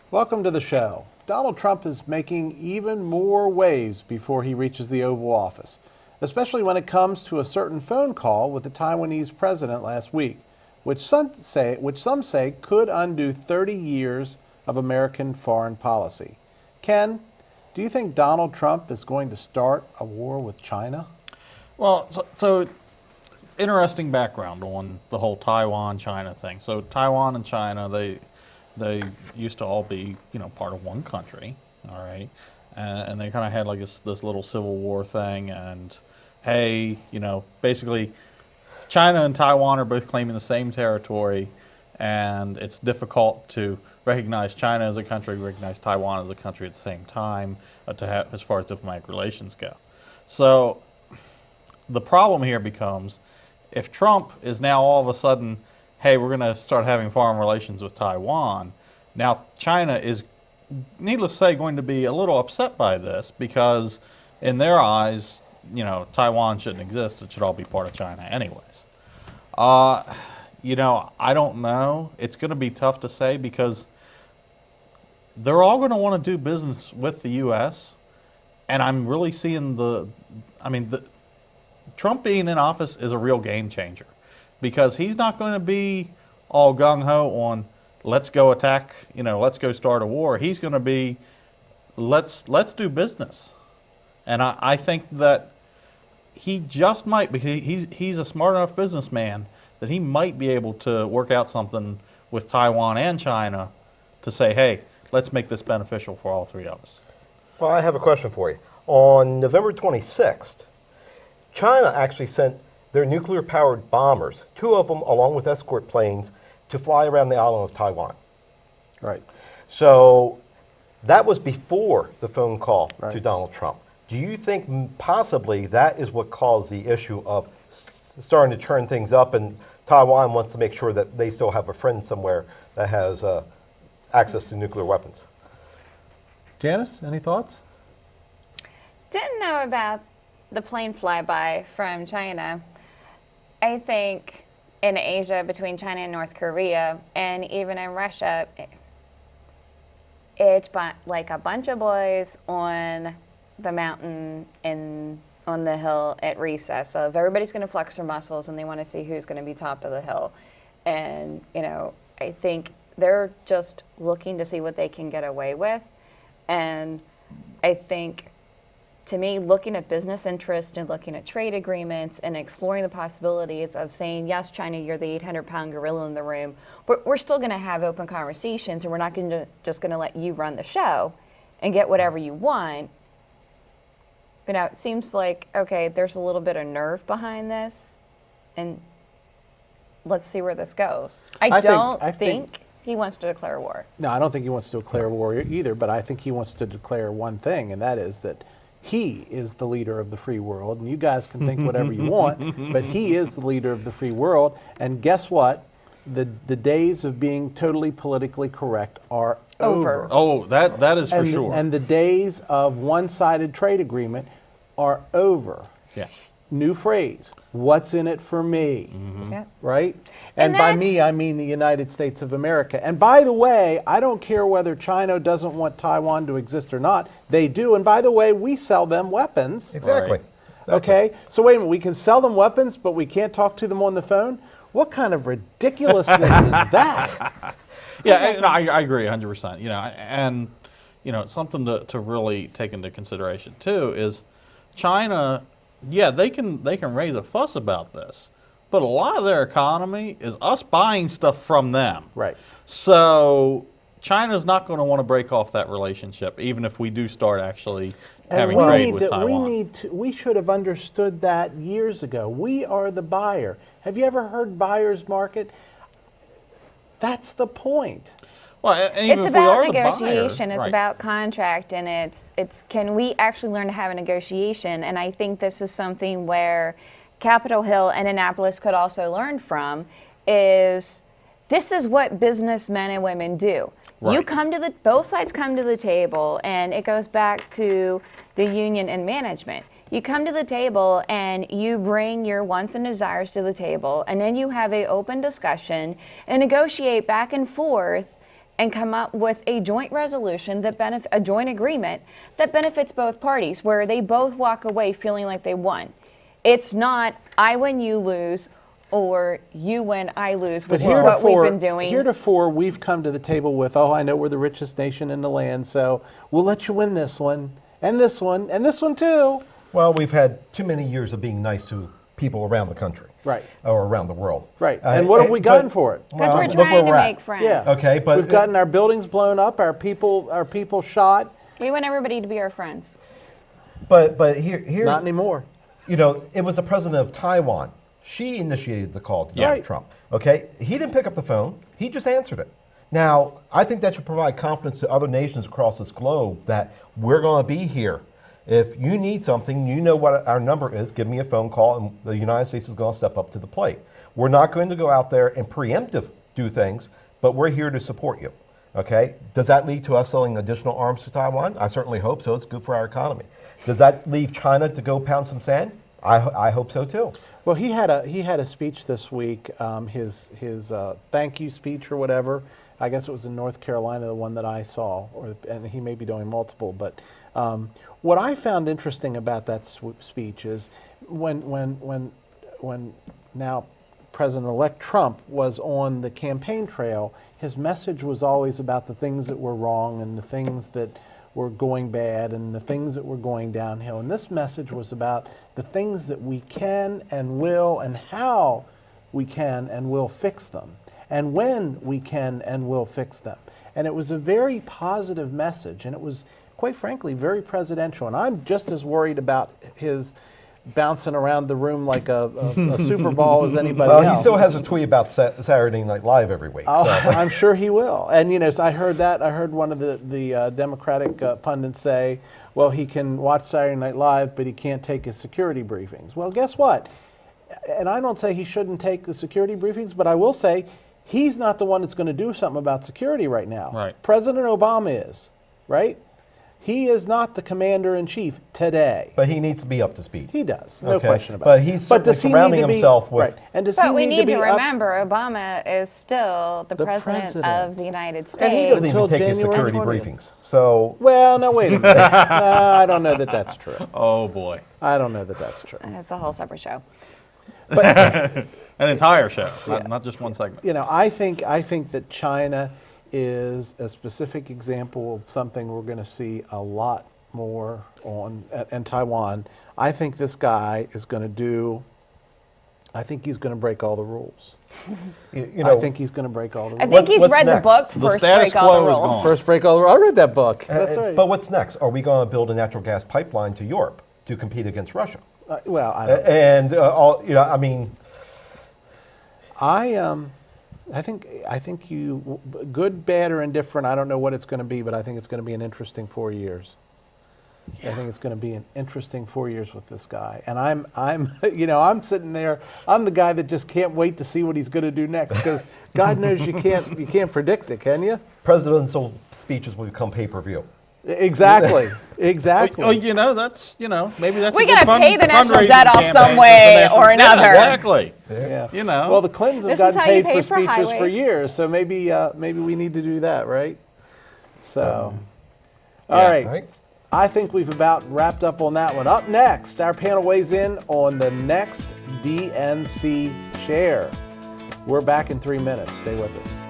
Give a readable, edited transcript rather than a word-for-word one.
Welcome to the show. Donald Trump is making even more waves before he reaches the Oval Office, especially when it comes to a certain phone call with the Taiwanese president last week, which some say could undo 30 years of American foreign policy. Ken, do you think Donald Trump is going to start a war with China? Well, so interesting background on the whole Taiwan-China thing. So Taiwan and China, they used to all be, part of one country, all right? And they kind of had like this little civil war thing. And hey, basically China and Taiwan are both claiming the same territory, and it's difficult to recognize China as a country, recognize Taiwan as a country at the same time as far as diplomatic relations go. So the problem here becomes if Trump is now all of a sudden, hey, we're going to start having foreign relations with Taiwan, now China is, needless to say, going to be a little upset by this because in their eyes, Taiwan shouldn't exist. It should all be part of China anyways. I don't know. It's going to be tough to say because they're all going to want to do business with the U.S. And I'm really seeing Trump being in office is a real game changer because he's not going to be all gung-ho on let's go attack, let's go start a war. He's going to be let's do business. And I think that he just might, because he's a smart enough businessman that he might be able to work out something with Taiwan and China to say, hey, let's make this beneficial for all three of us. Well, I have a question for you. On November 26th, China actually sent their nuclear-powered bombers, 2 of them along with escort planes, to fly around the island of Taiwan. Right. So that was before the phone call Right. to Donald Trump. Do you think possibly that is what caused the issue of starting to turn things up, and Taiwan wants to make sure that they still have a friend somewhere that has access to nuclear weapons? Janice, any thoughts? Didn't know about the plane flyby from China. I think in Asia, between China and North Korea, and even in Russia, it's like a bunch of boys on the mountain and on the hill at recess. So if everybody's going to flex their muscles and they want to see who's going to be top of the hill. And, I think they're just looking to see what they can get away with. And I think, to me, looking at business interest and looking at trade agreements and exploring the possibilities of saying, yes, China, you're the 800-pound gorilla in the room, but we're still going to have open conversations, and we're not just going to let you run the show and get whatever you want. It seems like, okay, there's a little bit of nerve behind this, and let's see where this goes. I don't think he wants to declare war. No, I don't think he wants to declare war either, but I think he wants to declare one thing, and that is that he is the leader of the free world, and you guys can think whatever you want, but he is the leader of the free world. And guess what? The days of being totally politically correct are over. Oh, that is for sure. And the days of one-sided trade agreement are over. Yeah. New phrase, what's in it for me? Mm-hmm. Yeah. Right? And by me, I mean the United States of America. And by the way, I don't care whether China doesn't want Taiwan to exist or not. They do. And by the way, we sell them weapons. Exactly. Right. Okay? So wait a minute, we can sell them weapons, but we can't talk to them on the phone? What kind of ridiculousness is that? Yeah, I agree 100%. And something to really take into consideration too is China. Yeah, they can raise a fuss about this, but a lot of their economy is us buying stuff from them. Right. So China's not going to want to break off that relationship, even if we do start actually having trade with Taiwan. We should have understood that years ago. We are the buyer. Have you ever heard buyer's market? That's the point. Well, and even It's if we about are the buyer, negotiation. It's right. about contract, and it's can we actually learn to have a negotiation? And I think this is something where Capitol Hill and Annapolis could also learn from. Is this is what businessmen and women do? Right. You come to both sides come to the table, and it goes back to the union and management. You come to the table and you bring your wants and desires to the table, and then you have an open discussion and negotiate back and forth and come up with a joint resolution a joint agreement that benefits both parties, where they both walk away feeling like they won. It's not I win, you lose, or you win, I lose, which is what we've been doing. Heretofore, we've come to the table with, I know we're the richest nation in the land, so we'll let you win this one, and this one, and this one too. Well, we've had too many years of being nice to people around the country. Right. Or around the world. Right. And what have we gotten for it? Because we're look where trying to we're at. make friends. Yeah. Okay, but We've gotten our buildings blown up, our people shot. We want everybody to be our friends. But here's Not anymore. You know, it was the president of Taiwan. She initiated the call to Donald Right. Trump. Okay, he didn't pick up the phone. He just answered it. Now, I think that should provide confidence to other nations across this globe that we're going to be here. If you need something, you know what our number is, give me a phone call, and the United States is going to step up to the plate. We're not going to go out there and preemptive do things, but we're here to support you. Okay? Does that lead to us selling additional arms to Taiwan? I certainly hope so. It's good for our economy. Does that leave China to go pound some sand? I hope so too. Well, he had a speech this week, his thank you speech or whatever. I guess it was in North Carolina, the one that I saw, and he may be doing multiple. But what I found interesting about that speech is when now President-elect Trump was on the campaign trail, his message was always about the things that were wrong and the things that were going bad and the things that were going downhill. And this message was about the things that we can and will, and how we can and will fix them, and when we can and will fix them. And it was a very positive message, and it was, quite frankly, very presidential. And I'm just as worried about his bouncing around the room like a Super Bowl as anybody else. Well, he still has a tweet about Saturday Night Live every week. Oh, So. I'm sure he will. And so I heard that. I heard one of the Democratic pundits say, well, he can watch Saturday Night Live, but he can't take his security briefings. Well, guess what? And I don't say he shouldn't take the security briefings, but I will say he's not the one that's going to do something about security right now. Right. President Obama is, right? He is not the commander-in-chief today. But he needs to be up to speed. He does, no Okay. question about But it. he's does certainly he surrounding need to be- himself with- Right. And does But he we need need to be to up- remember, Obama is still the president president. of the United And he States. doesn't Until even take his January security 20th. briefings. So Well, no, wait a minute. No, I don't know that that's true. Oh boy, I don't know that that's true. It's a whole separate show. an entire show, not just one segment. I think that China is a specific example of something we're going to see a lot more on, and Taiwan. I think this guy is going to do. I think he's going to break all the rules. you know, I think he's going to break all the I rules. think he's what's read the next? book The First status Break All the quo is Rules. gone. First break all the rules. I read that book. That's right. But what's next? Are we going to build a natural gas pipeline to Europe to compete against Russia? Well, I don't. And I mean, I think you, good, bad, or indifferent. I don't know what it's going to be, but I think it's going to be an interesting 4 years. I think it's going to be an interesting 4 years with this guy. And I'm sitting there. I'm the guy that just can't wait to see what he's going to do next, because God knows you can't predict it, can you? presidential speeches will become pay-per-view. Exactly. Oh, that's maybe that's We a good gotta pay the national fundraising debt off campaign some for the way national- or Yeah, another. exactly. Yeah. Well, the Clintons have This is gotten how you paid pay for for speeches for highways. years, so maybe we need to do that, right? So, all Yeah. right. Right? I think we've about wrapped up on that one. Up next, our panel weighs in on the next DNC chair. We're back in 3 minutes. Stay with us.